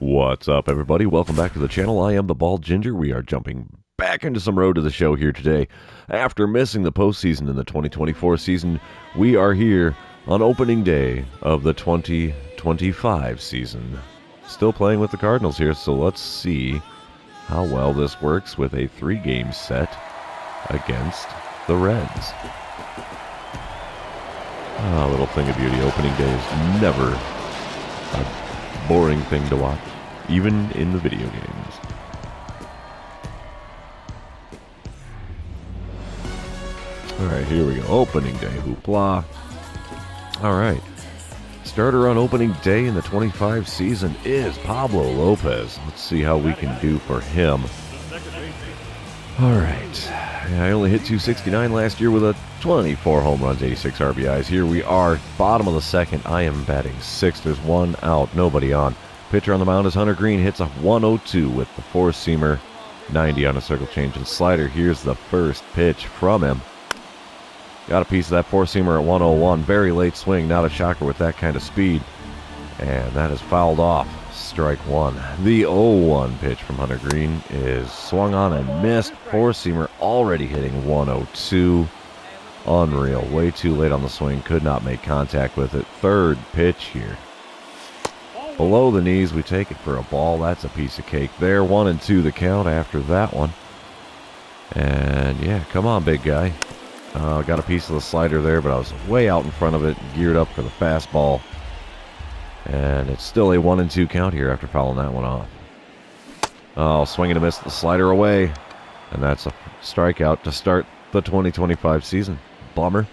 What's up, everybody? Welcome back to the channel. I am the Bald Ginger. We are jumping back into some road to the show here today. After missing the postseason in the 2024 season, we are here on opening day of the 2025 season. Still playing with the Cardinals here, so let's see how well this works with a 3-game set against the Reds. A little thing of beauty. Opening day is never a boring thing to watch, even in the video games. Alright, here we go. Opening day, hoopla. Alright. Starter on opening day in the 25 season is Pablo Lopez. Let's see how we can do for him. Alright. I only hit 269 last year with a 24 home runs, 86 RBIs. Here we are, bottom of the second. I am batting sixth. There's one out, nobody on. Pitcher on the mound is Hunter Green. Hits a 102 with the four-seamer, 90 on a circle change and slider. Here's the first pitch from him. Got a piece of that four-seamer at 101. Very late swing, not a shocker with that kind of speed. And that is fouled off. Strike one. The 0-1 pitch from Hunter Green is swung on and missed. Four-seamer already hitting 102. Unreal. Way too late on the swing. Could not make contact with it. Third pitch here. Below the knees, we take it for a ball. That's a piece of cake there. 1-2 the count after that one. And yeah, come on, big guy. Got a piece of the slider there, but I was way out in front of it, geared up for the fastball. And it's still a 1-2 count here after fouling that one off. Oh, swinging and miss the slider away. And that's a strikeout to start the 2025 season. Bummer.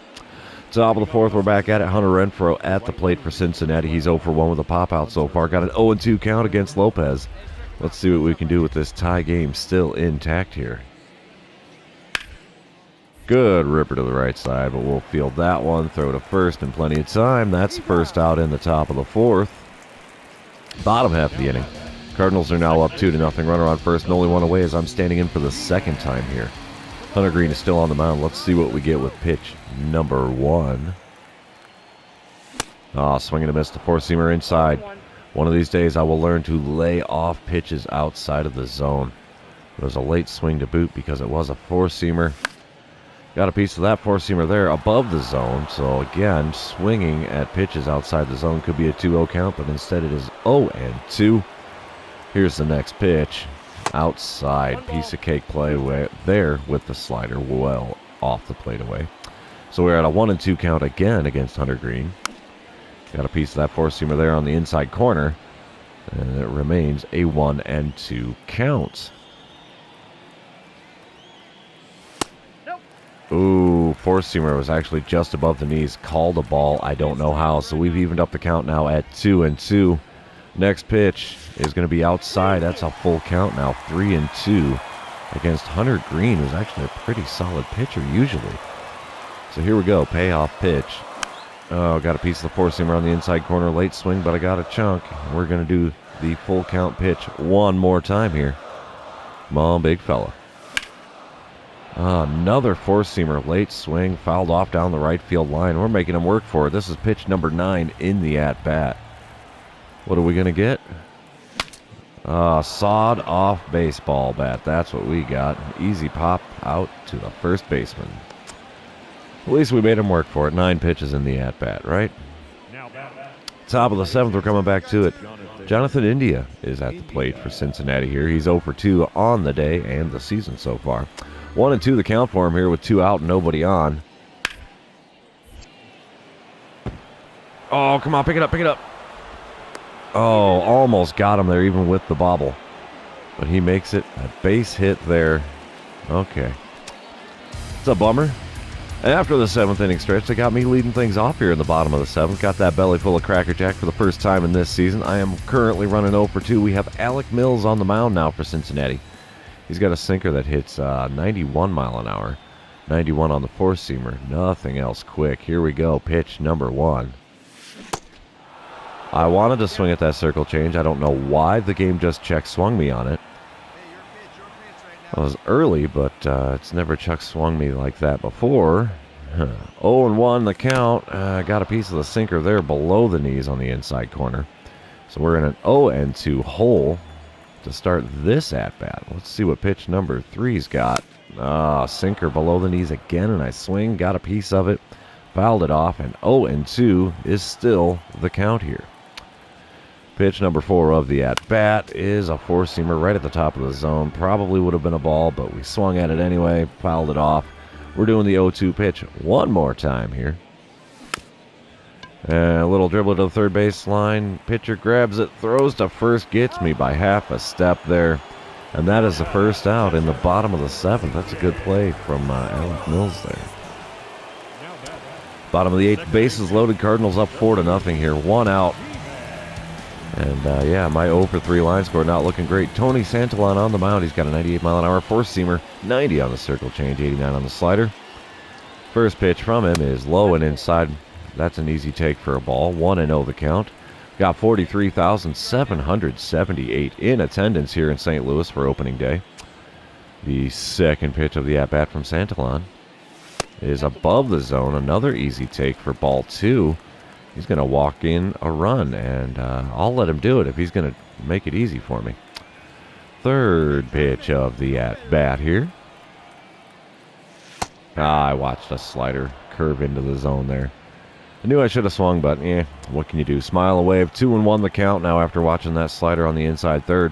Top of the fourth, we're back at it. Hunter Renfroe at the plate for Cincinnati. He's 0 for 1 with a pop-out so far. Got an 0-2 count against Lopez. Let's see what we can do with this tie game still intact here. Good ripper to the right side, but we'll field that one. Throw to first in plenty of time. That's first out in the top of the fourth. Bottom half of the inning. Cardinals are now up 2-0. Runner on first and only one away as I'm standing in for the second time here. Hunter Green is still on the mound. Let's see what we get with pitch number one. Swinging and miss the four-seamer inside. One of these days I will learn to lay off pitches outside of the zone. It was a late swing to boot because it was a four-seamer. Got a piece of that four-seamer there above the zone. So again, swinging at pitches outside the zone could be a 2-0 count, but instead it is 0-2. Here's the next pitch. Outside. Piece of cake play there with the slider well off the plate away. So we're at a 1-2 count again against Hunter Green. Got a piece of that four-seamer there on the inside corner. And it remains a 1-2 count. Ooh, four-seamer was actually just above the knees. Called a ball. I don't know how. So we've evened up the count now at 2-2. Next pitch is going to be outside. That's a full count now. 3-2 against Hunter Green, who's actually a pretty solid pitcher usually. So here we go. Payoff pitch. Oh, got a piece of the four-seamer on the inside corner. Late swing, but I got a chunk. We're going to do the full count pitch one more time here. Come on, big fella. Another four-seamer, late swing, fouled off down the right field line. We're making him work for it. This is pitch number 9 in the at-bat. What are we going to get? Sawed-off baseball bat. That's what we got. Easy pop out to the first baseman. At least we made him work for it. 9 pitches in the at-bat, right? Top of the 7th, we're coming back to it. Jonathan India is at the plate for Cincinnati here. He's 0 for 2 on the day and the season so far. 1-2 the count for him here with 2 out and nobody on. Oh, come on, pick it up, pick it up. Oh, almost got him there even with the bobble. But he makes it a base hit there. Okay. It's a bummer. After the 7th inning stretch, they got me leading things off here in the bottom of the 7th. Got that belly full of Cracker Jack for the first time in this season. I am currently running 0 for 2. We have Alec Mills on the mound now for Cincinnati. He's got a sinker that hits 91 mile an hour. 91 on the four-seamer. Nothing else quick. Here we go. Pitch number 1. I wanted to swing at that circle change. I don't know why the game just check swung me on it. I was early, but it's never Chuck swung me like that before. 0-1 the count. Got a piece of the sinker there below the knees on the inside corner. So we're in an 0-2 hole to start this at-bat. Let's see what pitch number 3's got. Sinker below the knees again, and I swing, got a piece of it, fouled it off, and 0-2 is still the count here. Pitch number 4 of the at-bat is a four-seamer right at the top of the zone. Probably would have been a ball, but we swung at it anyway, fouled it off. We're doing the 0-2 pitch one more time here. A little dribble to the third base line. Pitcher grabs it, throws to first, gets me by half a step there. And that is the first out in the bottom of the 7th. That's a good play from Alec Mills there. Bottom of the 8th, bases loaded. Cardinals up 4-0 here. 1 out. And my 0 for 3 line score not looking great. Tony Santillan on the mound. He's got a 98-mile-an-hour four-seamer, 90 on the circle change, 89 on the slider. First pitch from him is low and inside. That's an easy take for a ball. 1-0 the count. Got 43,778 in attendance here in St. Louis for opening day. The second pitch of the at-bat from Santillan is above the zone. Another easy take for ball 2. He's going to walk in a run, and I'll let him do it if he's going to make it easy for me. Third pitch of the at-bat here. I watched a slider curve into the zone there. I knew I should have swung, but what can you do? Smile and wave. 2-1 the count now after watching that slider on the inside third.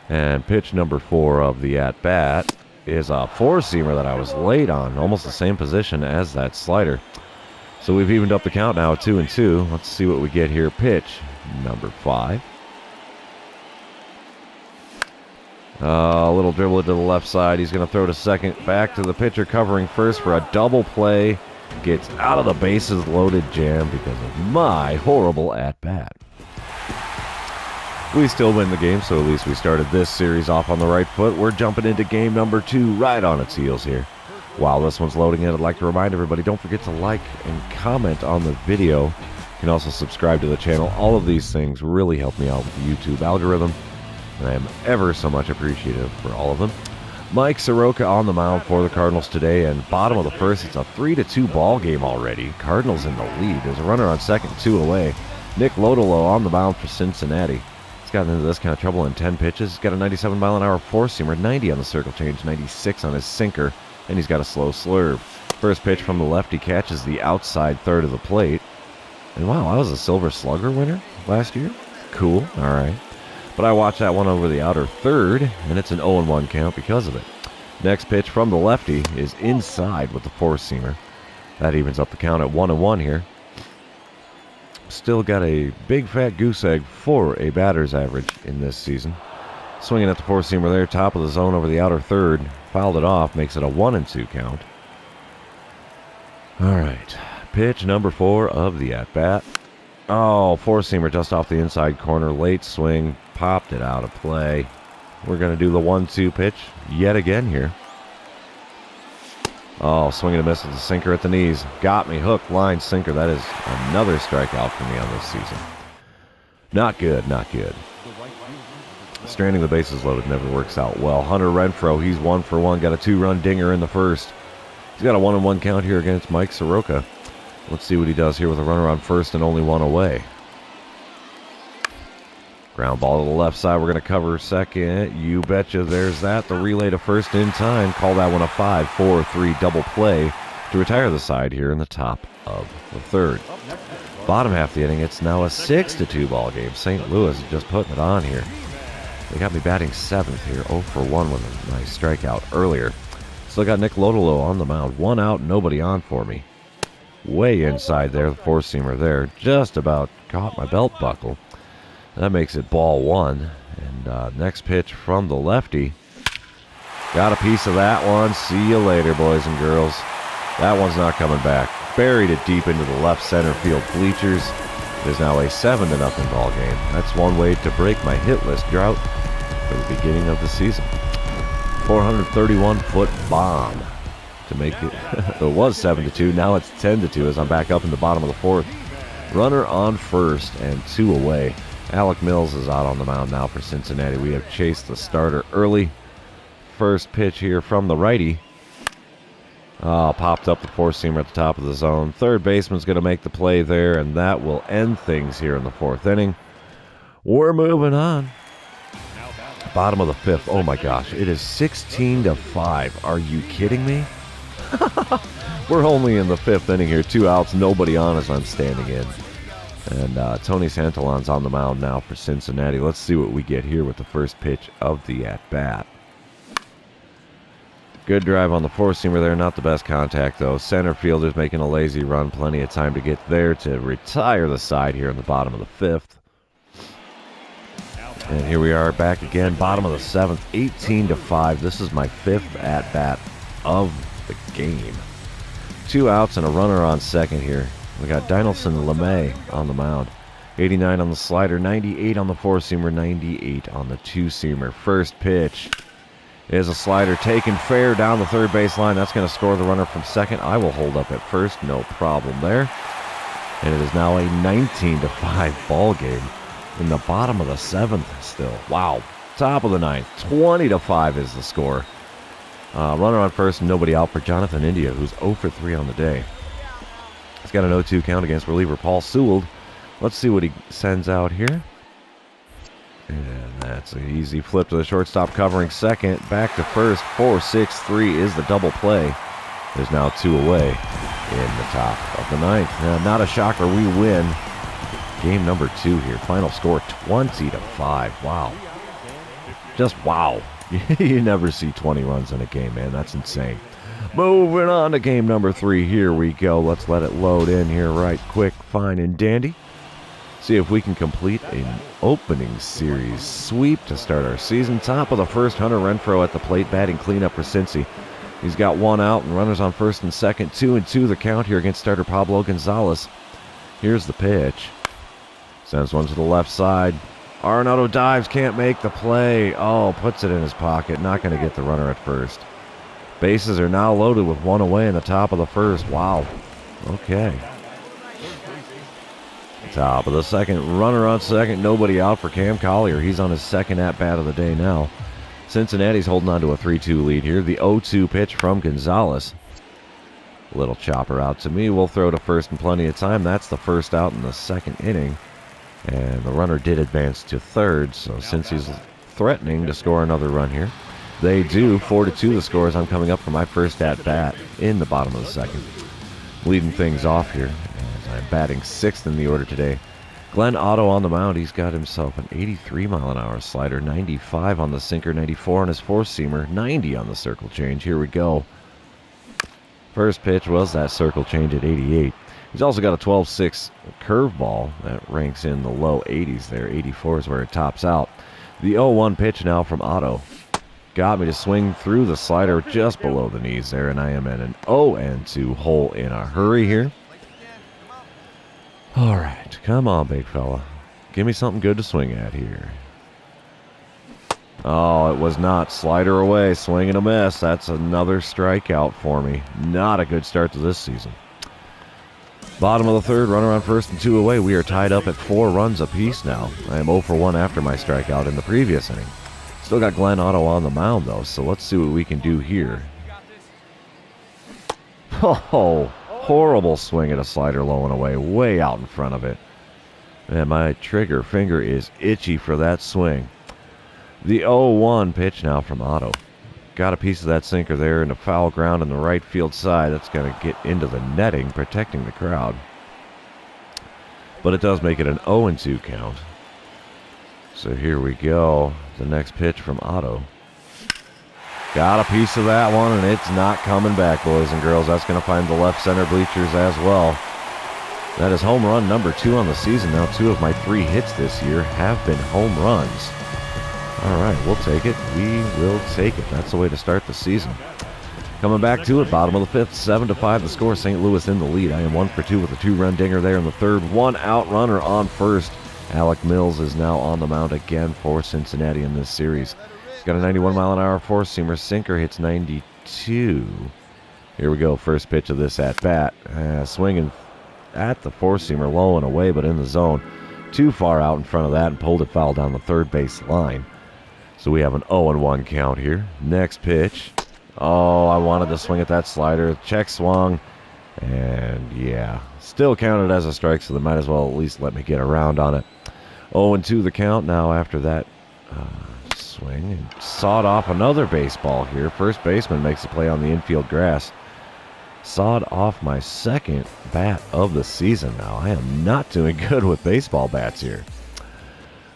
And pitch number 4 of the at-bat is a four-seamer that I was late on, almost the same position as that slider. So we've evened up the count now at 2-2. Let's see what we get here. Pitch number 5. A little dribble to the left side. He's going to throw to second. Back to the pitcher covering first for a double play. Gets out of the bases loaded jam because of my horrible at-bat. We still win the game, so at least we started this series off on the right foot. We're jumping into game number 2 right on its heels here. While this one's loading in, I'd like to remind everybody, don't forget to like and comment on the video. You can also subscribe to the channel. All of these things really help me out with the YouTube algorithm, and I am ever so much appreciative for all of them. Mike Soroka on the mound for the Cardinals today, and bottom of the first, it's a 3-2 ball game already. Cardinals in the lead. There's a runner on second, 2 away. Nick Lodolo on the mound for Cincinnati. He's gotten into this kind of trouble in 10 pitches. He's got a 97-mile-an-hour four-seamer, 90 on the circle change, 96 on his sinker, and he's got a slow slurve. First pitch from the lefty catches the outside third of the plate. And wow, I was a Silver Slugger winner last year. Cool, all right. But I watched that one over the outer third, and it's an 0-1 count because of it. Next pitch from the lefty is inside with the four-seamer. That evens up the count at 1-1 here. Still got a big fat goose egg for a batter's average in this season. Swinging at the four-seamer there, top of the zone over the outer third. Fouled it off, makes it a 1-2 count. All right, pitch number 4 of the at-bat. Oh, four-seamer just off the inside corner. Late swing, popped it out of play. We're going to do the 1-2 pitch yet again here. Oh, swing and a miss with the sinker at the knees. Got me, hook, line, sinker. That is another strikeout for me on this season. Not good, not good. Stranding the bases loaded never works out well. Hunter Renfroe, he's 1 for 1. Got a 2-run dinger in the first. He's got a 1-1 count here against Mike Soroka. Let's see what he does here with a runner on first and only 1 away. Ground ball to the left side. We're going to cover second. You betcha. There's that. The relay to first in time. Call that one a 5-4-3 double play to retire the side here in the top of the third. Bottom half of the inning, it's now a 6-2 ball game. St. Louis is just putting it on here. They got me batting 7th here. 0 for 1 with a nice strikeout earlier. Still got Nick Lodolo on the mound. 1 out, nobody on for me. Way inside there, the four-seamer there. Just about caught my belt buckle. That makes it ball 1. And next pitch from the lefty. Got a piece of that one. See you later, boys and girls. That one's not coming back. Buried it deep into the left center field bleachers. It is now a 7-0 ball game. That's one way to break my hit list drought for the beginning of the season. 431-foot bomb to make it. It was 7-2. Now it's 10-2 as I'm back up in the bottom of the 4th. Runner on first and 2 away. Alec Mills is out on the mound now for Cincinnati. We have chased the starter early. First pitch here from the righty. Popped up the four-seamer at the top of the zone. Third baseman's going to make the play there, and that will end things here in the 4th inning. We're moving on. Bottom of the fifth. Oh my gosh, it is 16-5. Are you kidding me? We're only in the fifth inning here. 2 outs, nobody on as I'm standing in. And Tony Santillan's on the mound now for Cincinnati. Let's see what we get here with the first pitch of the at-bat. Good drive on the four-seamer there. Not the best contact, though. Center fielder's making a lazy run. Plenty of time to get there to retire the side here in the bottom of the fifth. And here we are back again, bottom of the seventh, 18-5. This is my fifth at-bat of the game. 2 outs and a runner on second here. We got Dinelson LeMay on the mound. 89 on the slider, 98 on the four-seamer, 98 on the two-seamer. First pitch is a slider taken fair down the third base line. That's going to score the runner from second. I will hold up at first, no problem there. And it is now a 19-5 ball game. In the bottom of the seventh still. Wow. Top of the ninth. 20-5 is the score. Runner on first, nobody out for Jonathan India, who's 0 for 3 on the day. He's got an 0-2 count against reliever Paul Sewell. Let's see what he sends out here. And that's an easy flip to the shortstop covering second. Back to first. 4-6-3 is the double play. There's now 2 away in the top of the ninth. Not a shocker. We win. Game number 2 here. Final score 20-5. Wow. Just wow. You never see 20 runs in a game, man. That's insane. Moving on to game number 3. Here we go. Let's let it load in here right quick, fine and dandy. See if we can complete an opening series sweep to start our season. Top of the first, Hunter Renfroe at the plate, batting cleanup for Cincy. He's got 1 out and runners on first and second. 2-2 the count here against starter Pablo Gonzalez. Here's the pitch. Sends one to the left side. Arenado dives, can't make the play. Oh, puts it in his pocket. Not going to get the runner at first. Bases are now loaded with 1 away in the top of the first. Wow. Okay. Top of the second. Runner on second. Nobody out for Cam Collier. He's on his second at-bat of the day now. Cincinnati's holding on to a 3-2 lead here. The 0-2 pitch from Gonzalez. Little chopper out to me. We'll throw to first in plenty of time. That's the first out in the second inning. And the runner did advance to third, so since he's threatening to score another run here, they do. 4-2 the score as I'm coming up for my first at-bat in the bottom of the second. Leading things off here as I'm batting 6th in the order today. Glenn Otto on the mound. He's got himself an 83-mile-an-hour slider, 95 on the sinker, 94 on his four-seamer, 90 on the circle change. Here we go. First pitch was that circle change at 88. He's also got a 12-6 curveball that ranks in the low 80s there. 84 is where it tops out. The 0-1 pitch now from Otto. Got me to swing through the slider just below the knees there, and I am in an 0-2 hole in a hurry here. All right, come on, big fella. Give me something good to swing at here. Oh, it was not. Slider away, swing and a miss. That's another strikeout for me. Not a good start to this season. Bottom of the third, runner on first and 2 away. We are tied up at 4 runs apiece now. I am 0 for 1 after my strikeout in the previous inning. Still got Glenn Otto on the mound, though, so let's see what we can do here. Oh, horrible swing at a slider low and away, way out in front of it. And my trigger finger is itchy for that swing. The 0-1 pitch now from Otto. Got a piece of that sinker there into foul ground on the right field side. That's going to get into the netting, protecting the crowd. But it does make it an 0-2 count. So here we go. The next pitch from Otto. Got a piece of that one, and it's not coming back, boys and girls. That's going to find the left center bleachers as well. That is home run number 2 on the season. Now 2 of my 3 hits this year have been home runs. All right, we'll take it. We will take it. That's the way to start the season. Coming back to it, bottom of the 5th, 7-5 the score. St. Louis in the lead. I am 1 for 2 with a 2-run dinger there in the third. 1 out runner on first. Alec Mills is now on the mound again for Cincinnati in this series. He's got a 91-mile-an-hour four-seamer. Sinker hits 92. Here we go. First pitch of this at-bat. Swinging at the four-seamer, low and away, but in the zone. Too far out in front of that and pulled it foul down the third base line. So we have an 0-1 count here. Next pitch. Oh, I wanted to swing at that slider. Check swung. And yeah, still counted as a strike, so they might as well at least let me get around on it. 0-2 the count now after that swing. And sawed off another baseball here. First baseman makes a play on the infield grass. Sawed off my second bat of the season now. I am not doing good with baseball bats here.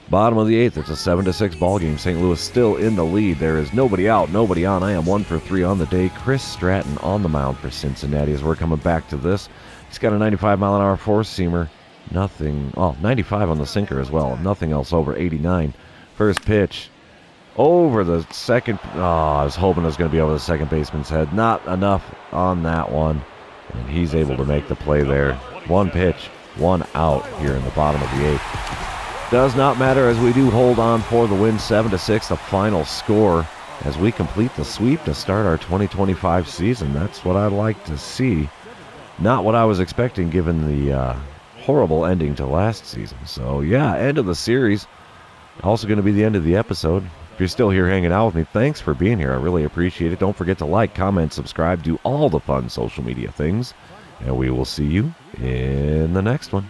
Bottom of the 8th, it's a 7-6 ball game. St. Louis still in the lead. There is nobody out, nobody on. I am 1 for 3 on the day. Chris Stratton on the mound for Cincinnati as we're coming back to this. He's got a 95-mile-an-hour four-seamer. Nothing, 95 on the sinker as well. Nothing else over 89. First pitch over the second. I was hoping it was going to be over the second baseman's head. Not enough on that one. And he's able to make the play there. One pitch, one out here in the bottom of the 8th. Does not matter as we do hold on for the win. 7-6, the final score as we complete the sweep to start our 2025 season. That's what I'd like to see. Not what I was expecting given the horrible ending to last season. So, yeah, end of the series. Also going to be the end of the episode. If you're still here hanging out with me, thanks for being here. I really appreciate it. Don't forget to like, comment, subscribe, do all the fun social media things. And we will see you in the next one.